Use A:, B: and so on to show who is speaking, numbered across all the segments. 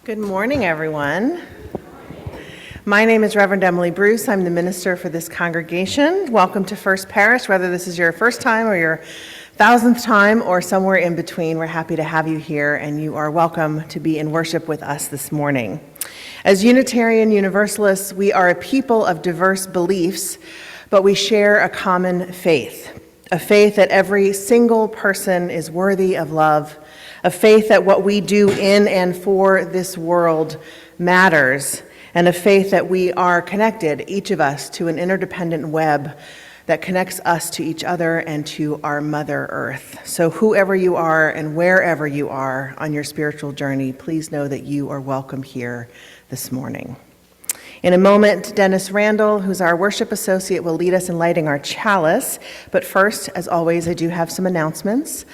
A: Good morning, everyone. My name is Reverend Emily Bruce. I'm the minister for this congregation. Welcome to First Parish, whether this is your first time or your 1000th time or somewhere in between. We're happy to have you here, and you are welcome to be in worship with us this morning. As Unitarian Universalists, we are a people of diverse beliefs, but we share a common faith, a faith that every single person is worthy of love, a faith that what we do in and for this world matters, and a faith that we are connected, each of us, to an interdependent web that connects us to each other and to our Mother Earth. So whoever you are and wherever you are on your spiritual journey, please know that you are welcome here this morning. In a moment, Dennis Randall, who's our worship associate, will lead us in lighting our chalice. But first, as always, I do have some announcements.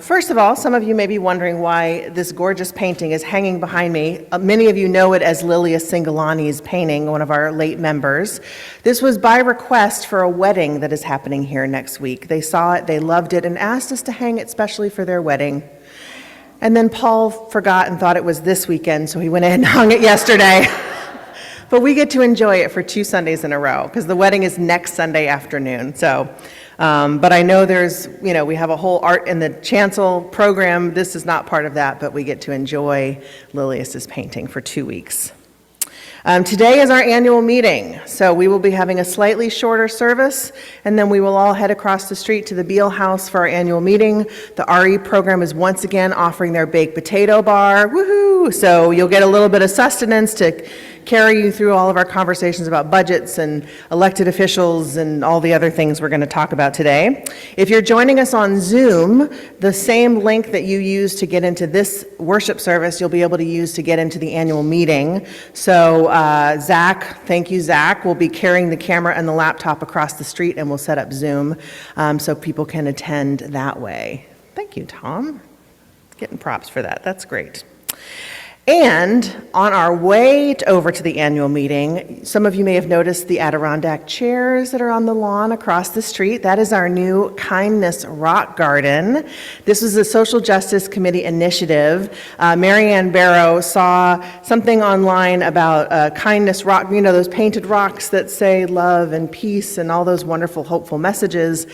A: First of all, some of you may be wondering why this gorgeous painting is hanging behind me. Many of you know it as Lilia Singolani's painting, one of our late members. This was by request for a wedding that is happening here next week. They saw it, they loved it, and asked us to hang it specially for their wedding. And then Paul forgot and thought it was this weekend, so he went ahead and hung it yesterday. But we get to enjoy it for 2 Sundays in a row because the wedding is next Sunday afternoon. So, but I know we have a whole art in the chancel program. This is not part of that, but we get to enjoy Lilius's painting for 2 weeks. Today is our annual meeting, so we will be having a slightly shorter service, and then we will all head across the street to the Beal House for our annual meeting. The RE program is once again offering their baked potato bar. Woohoo! So you'll get a little bit of sustenance to carry you through all of our conversations about budgets and elected officials and all the other things we're going to talk about today. If you're joining us on Zoom, the same link that you use to get into this worship service, you'll be able to use to get into the annual meeting. So Zach, thank you, Zach, will be carrying the camera and the laptop across the street, and we'll set up Zoom so people can attend that way. Thank you, Tom. Getting props for that. That's great. And on our way over to the annual meeting, some of you may have noticed the Adirondack chairs that are on the lawn across the street. That is our new Kindness Rock Garden. This was a Social Justice Committee initiative. Marianne Barrow saw something online about Kindness Rock, those painted rocks that say love and peace and all those wonderful, hopeful messages.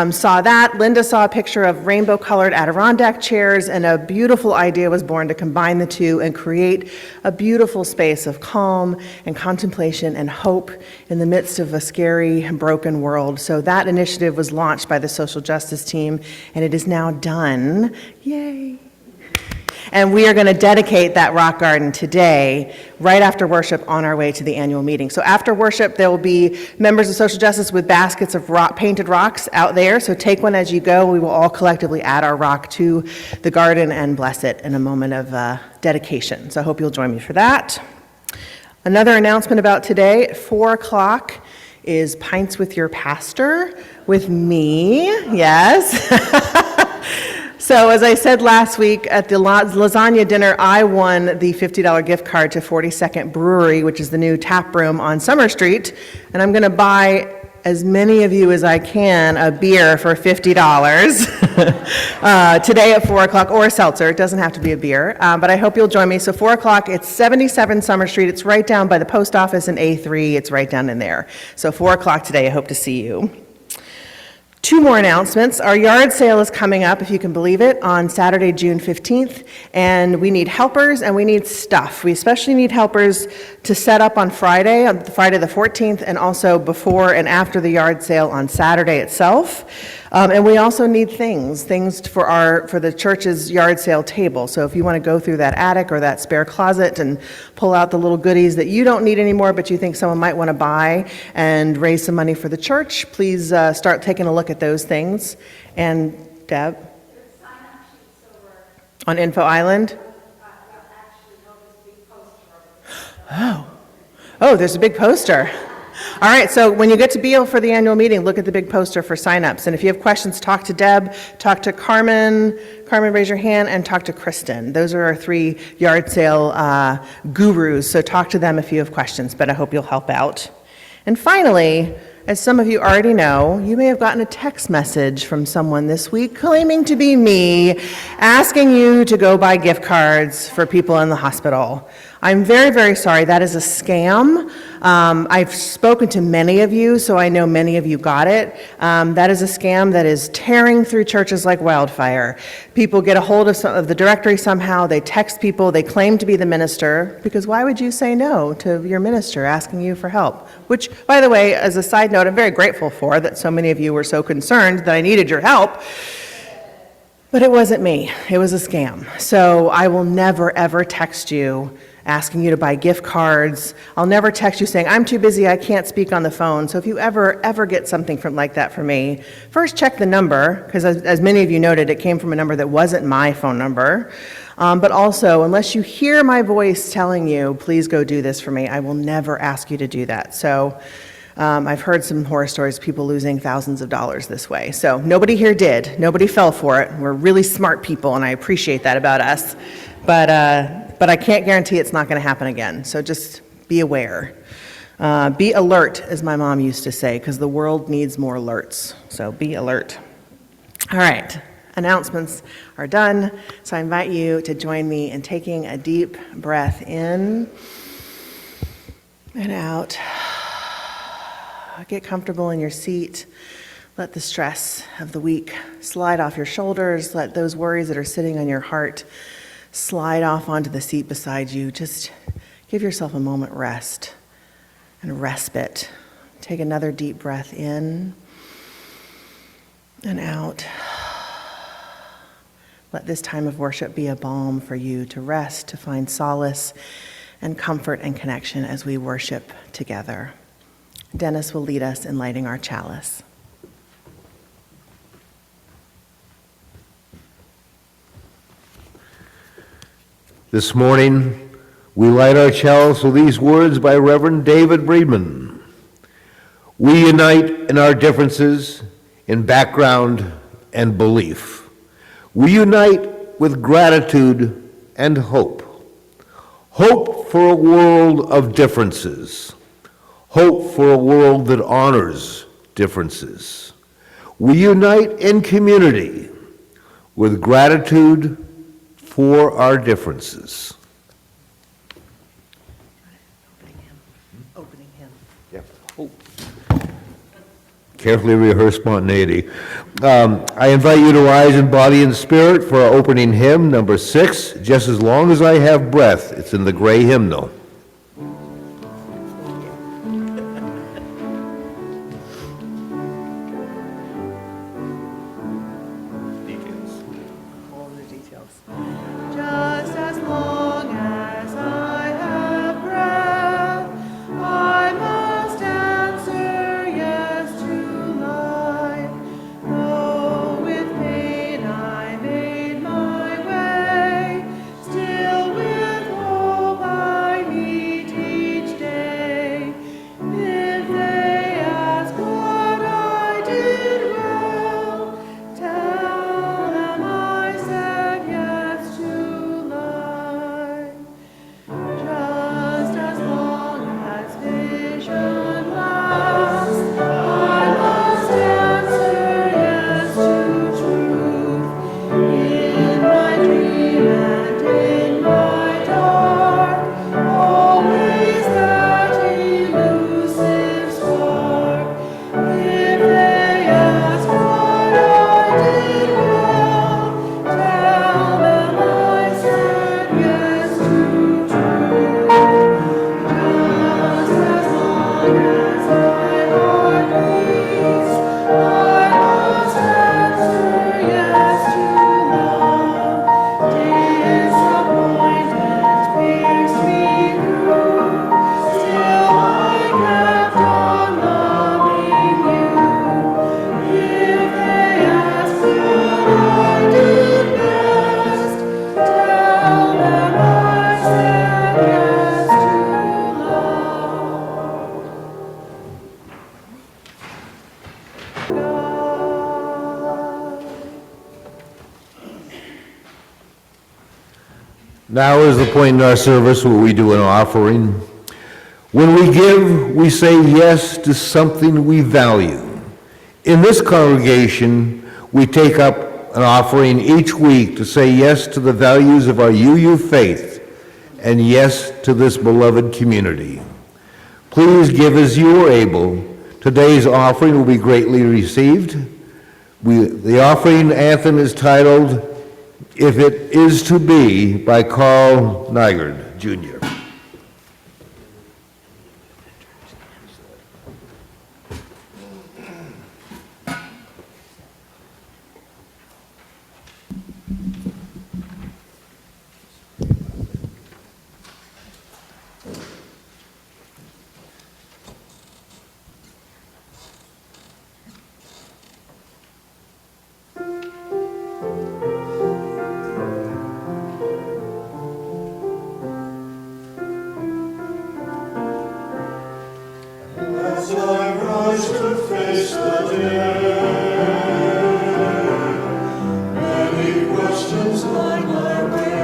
A: Saw that. Linda saw a picture of rainbow-colored Adirondack chairs, and a beautiful idea was born to combine the two and create a beautiful space of calm and contemplation and hope in the midst of a scary and broken world. So that initiative was launched by the social justice team, and it is now done. Yay! And we are going to dedicate that rock garden today, right after worship, on our way to the annual meeting. So after worship, there will be members of social justice with baskets of painted rocks out there. So take one as you go. We will all collectively add our rock to the garden and bless it in a moment of dedication. So I hope you'll join me for that. Another announcement about today, at 4 o'clock is Pints with Your Pastor with me. Yes. So as I said last week at the lasagna dinner, I won the $50 gift card to 42nd Brewery, which is the new tap room on Summer Street, and I'm going to buy as many of you as I can a beer for $50 today at 4 o'clock, or a seltzer. It doesn't have to be a beer, but I hope you'll join me. So 4 o'clock, it's 77 Summer Street. It's right down by the post office in A3. It's right down in there. So 4 o'clock today, I hope to see you. 2 more announcements. Our yard sale is coming up, if you can believe it, on Saturday, June 15th, and we need helpers and we need stuff. We especially need helpers to set up on Friday the 14th, and also before and after the yard sale on Saturday itself. And we also need things for the church's yard sale table. So if you want to go through that attic or that spare closet and pull out the little goodies that you don't need anymore, but you think someone might want to buy and raise some money for the church, please start taking a look at those things. And Deb? On Info Island? Oh, there's a big poster. All right, so when you get to Beal for the annual meeting, look at the big poster for signups. And if you have questions, talk to Deb, talk to Carmen. Carmen, raise your hand, and talk to Kristen. Those are our 3 yard sale gurus, so talk to them if you have questions, but I hope you'll help out. And finally, as some of you already know, you may have gotten a text message from someone this week claiming to be me, asking you to go buy gift cards for people in the hospital. I'm very, very sorry. That is a scam. I've spoken to many of you, so I know many of you got it. That is a scam that is tearing through churches like wildfire. People get a hold of the directory somehow, they text people, they claim to be the minister, because why would you say no to your minister asking you for help? Which, by the way, as a side note, I'm very grateful for that so many of you were so concerned that I needed your help. But it wasn't me. It was a scam. So I will never, ever text you asking you to buy gift cards. I'll never text you saying, I'm too busy, I can't speak on the phone. So if you ever get something like that from me, first check the number, because as many of you noted, it came from a number that wasn't my phone number. But also, unless you hear my voice telling you, please go do this for me, I will never ask you to do that. So I've heard some horror stories, people losing thousands of dollars this way. So nobody here did. Nobody fell for it. We're really smart people, and I appreciate that about us. But I can't guarantee it's not going to happen again. So just be aware. Be alert, as my mom used to say, because the world needs more alerts. So be alert. All right. Announcements are done. So I invite you to join me in taking a deep breath in and out. Get comfortable in your seat. Let the stress of the week slide off your shoulders. Let those worries that are sitting on your heart slide off onto the seat beside you. Just give yourself a moment rest and respite. Take another deep breath in and out. Let this time of worship be a balm for you to rest, to find solace and comfort and connection as we worship together. Dennis will lead us in lighting our chalice.
B: This morning, we light our chalice with these words by Reverend David Breedman. We unite in our differences in background and belief. We unite with gratitude and hope. Hope for a world of differences. Hope for a world that honors differences. We unite in community with gratitude for our differences.
A: Opening hymn.
B: Yeah. Oh. Carefully rehearsed spontaneity. I invite you to rise in body and spirit for our opening hymn, number 6, Just As Long As I Have Breath. It's in the gray hymnal. Now is the point in our service where we do an offering. When we give, we say yes to something we value. In this congregation, we take up an offering each week to say yes to the values of our UU faith and yes to this beloved community. Please give as you are able. Today's offering will be greatly received. The offering anthem is titled, "If It Is to Be" by Carl Nygaard, Jr.
C: As I rise to face the day, many questions line my way.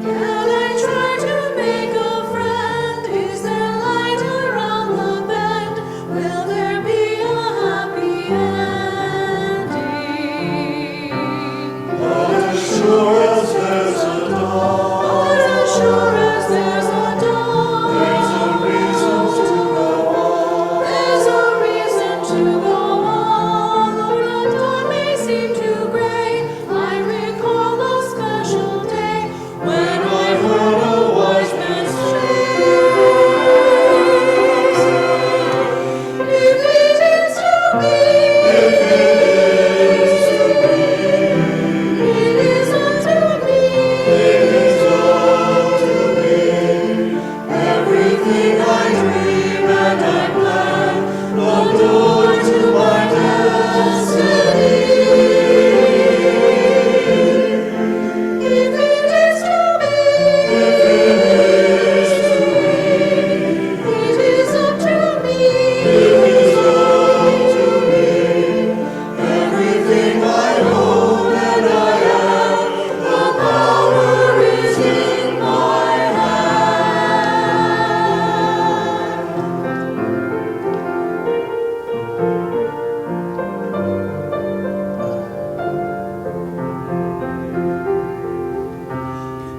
C: Can I try to make a friend? Is there light around the bend? Will there be a happy ending? But as sure as there's a dawn, but as sure as there's a dawn, there's a reason to go on. There's a reason to go on. Though the dawn may seem too gray, I recall a special day when I heard a wise man say, if it is to be, if it is to be, it is unto me, it is unto me. Everything I dream and I plan, the door to my destiny. If it is to be, if it is to be, it is up to me, it is up to me. Everything I own and I am, the power is in my hand.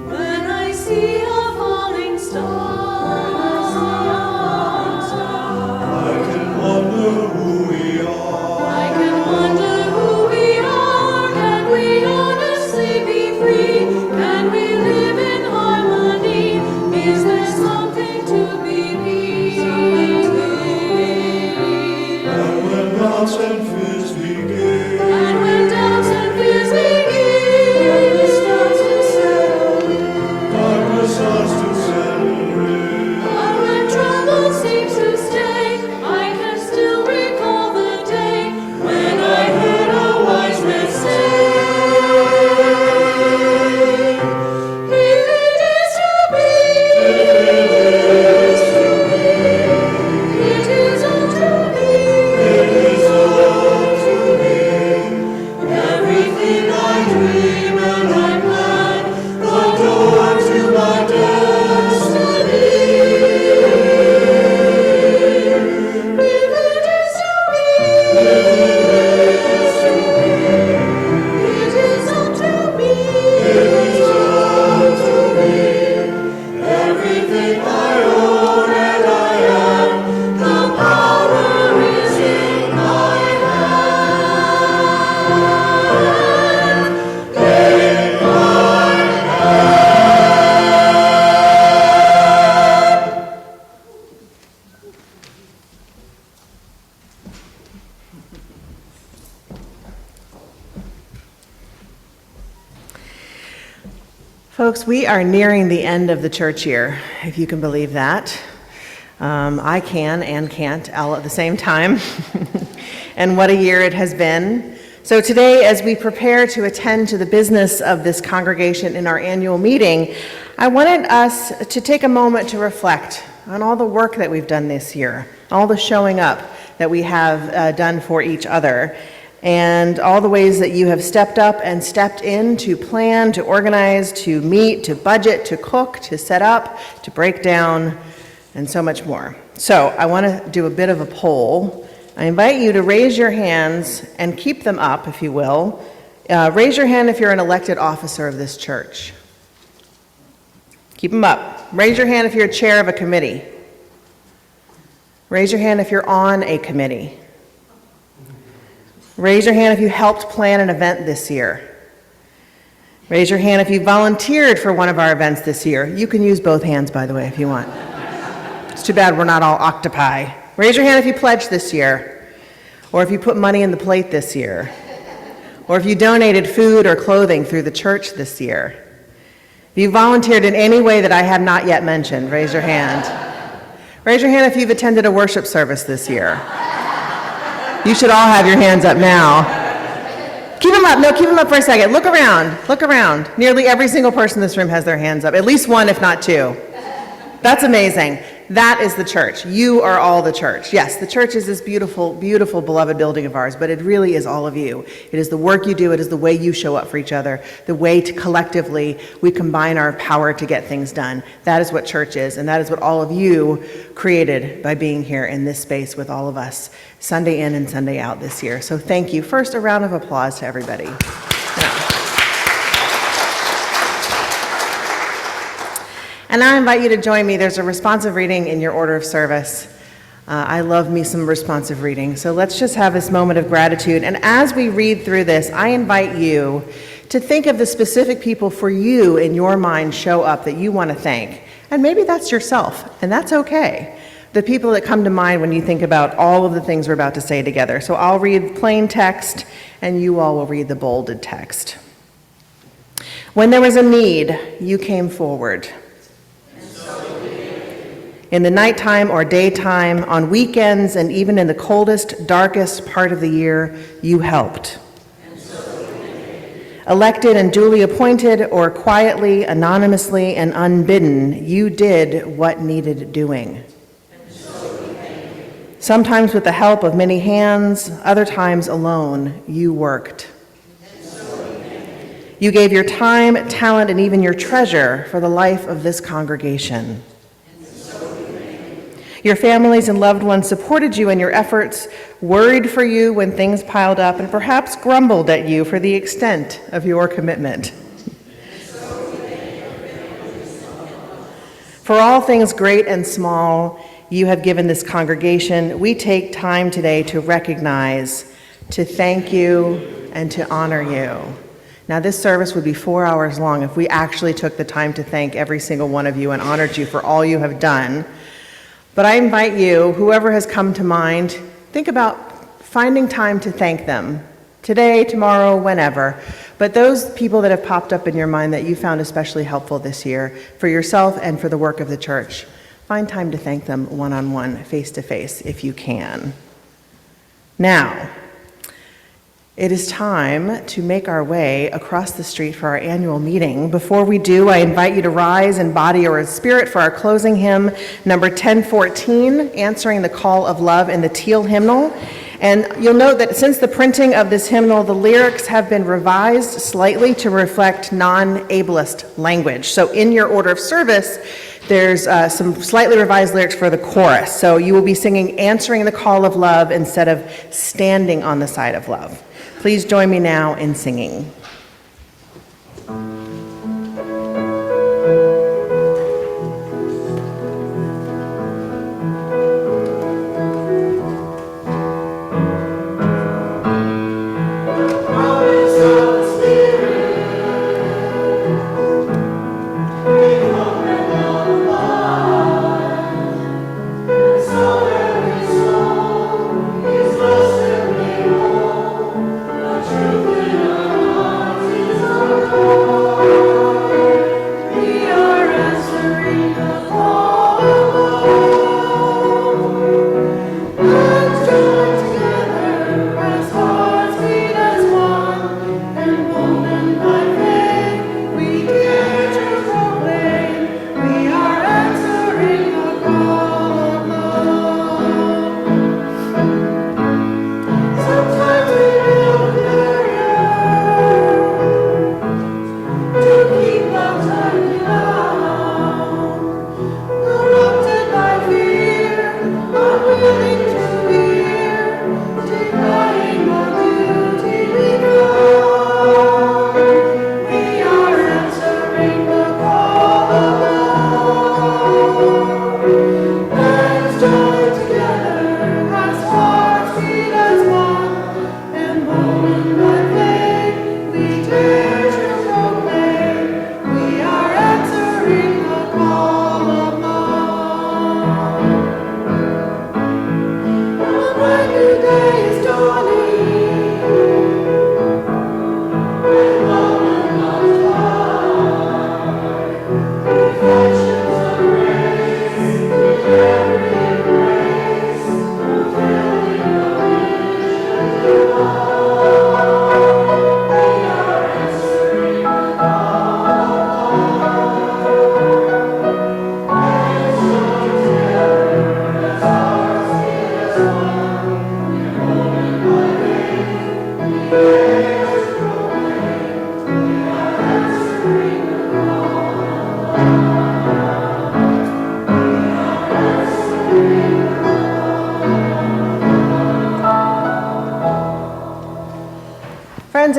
C: When I see a falling star, I can wonder who we are. I can wonder who we are. Can we honestly be free? Can we live in harmony? Is there something to believe? And when doubts and fears begin, and when doubts and fears begin, darkness starts to settle in, darkness starts to settle in. But when trouble seems to stay, I can still recall the day when I heard a wise man say, if it is to be, if it is to be, it is unto me, it is unto me. Everything I dream and I plan, the door to my destiny. If it is to be, if it is to be, it is unto me, it is unto me. Everything I own and I am, the power is in my hand. In my
A: Folks, we are nearing the end of the church year, if you can believe that. I can and can't all at the same time. And what a year it has been. So today, as we prepare to attend to the business of this congregation in our annual meeting, I wanted us to take a moment to reflect on all the work that we've done this year, all the showing up that we have done for each other, and all the ways that you have stepped up and stepped in to plan, to organize, to meet, to budget, to cook, to set up, to break down, and so much more. So I want to do a bit of a poll. I invite you to raise your hands and keep them up, if you will. Raise your hand if you're an elected officer of this church. Keep them up. Raise your hand if you're a chair of a committee. Raise your hand if you're on a committee. Raise your hand if you helped plan an event this year. Raise your hand if you volunteered for one of our events this year. You can use both hands, by the way, if you want. It's too bad we're not all octopi. Raise your hand if you pledged this year, or if you put money in the plate this year, or if you donated food or clothing through the church this year. If you volunteered in any way that I have not yet mentioned, raise your hand. Raise your hand if you've attended a worship service this year. You should all have your hands up now. Keep them up. No, keep them up for a second. Look around. Look around. Nearly every single person in this room has their hands up. At least one, if not two. That's amazing. That is the church. You are all the church. Yes, the church is this beautiful, beautiful, beloved building of ours, but it really is all of you. It is the work you do. It is the way you show up for each other, the way to collectively we combine our power to get things done. That is what church is, and that is what all of you created by being here in this space with all of us, Sunday in and Sunday out this year. So thank you. First, a round of applause to everybody. And I invite you to join me. There's a responsive reading in your order of service. I love me some responsive reading. So let's just have this moment of gratitude. And as we read through this, I invite you to think of the specific people for you in your mind show up that you want to thank. And maybe that's yourself, and that's okay. The people that come to mind when you think about all of the things we're about to say together. So I'll read plain text, and you all will read the bolded text. When there was a need, you came forward. In the nighttime or daytime, on weekends, and even in the coldest, darkest part of the year, you helped. Elected and duly appointed, or quietly, anonymously, and unbidden, you did what needed doing. Sometimes with the help of many hands, other times alone, you worked. You gave your time, talent, and even your treasure for the life of this congregation. Your families and loved ones supported you in your efforts, worried for you when things piled up, and perhaps grumbled at you for the extent of your commitment. For all things great and small you have given this congregation, we take time today to recognize, to thank you, and to honor you. Now, this service would be 4 hours long if we actually took the time to thank every single one of you and honored you for all you have done. But I invite you, whoever has come to mind, think about finding time to thank them. Today, tomorrow, whenever. But those people that have popped up in your mind that you found especially helpful this year, for yourself and for the work of the church, find time to thank them one-on-one, face-to-face, if you can. Now, it is time to make our way across the street for our annual meeting. Before we do, I invite you to rise in body or in spirit for our closing hymn, number 1014, Answering the Call of Love in the Teal hymnal. And you'll note that since the printing of this hymnal, the lyrics have been revised slightly to reflect non-ableist language. So in your order of service, there's some slightly revised lyrics for the chorus. So you will be singing Answering the Call of Love instead of Standing on the Side of Love. Please join me now in singing.
C: Truth in our hearts.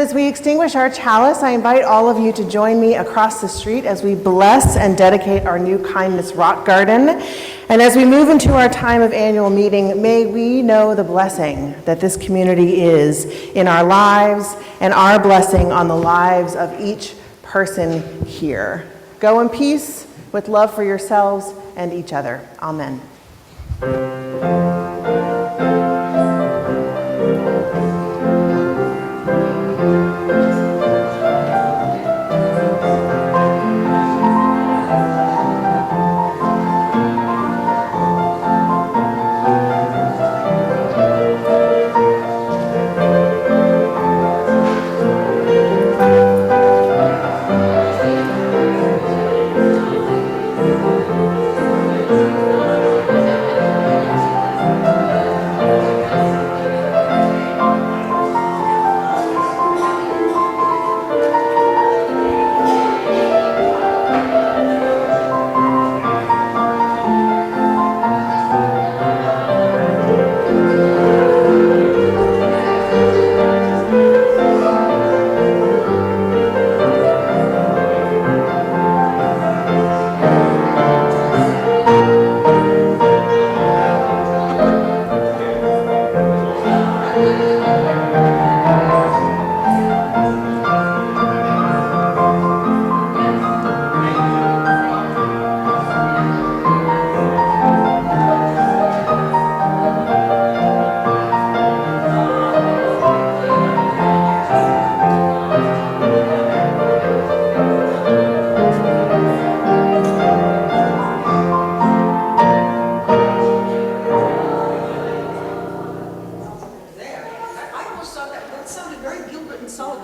A: as we extinguish our chalice, I invite all of you to join me across the street as we bless and dedicate our new Kindness Rock Garden. And as we move into our time of annual meeting, may we know the blessing that this community is in our lives and our blessing on the lives of each person here. Go in peace with love for yourselves and each other. Amen.
D: I almost thought that sounded very Gilbert and Sullivan.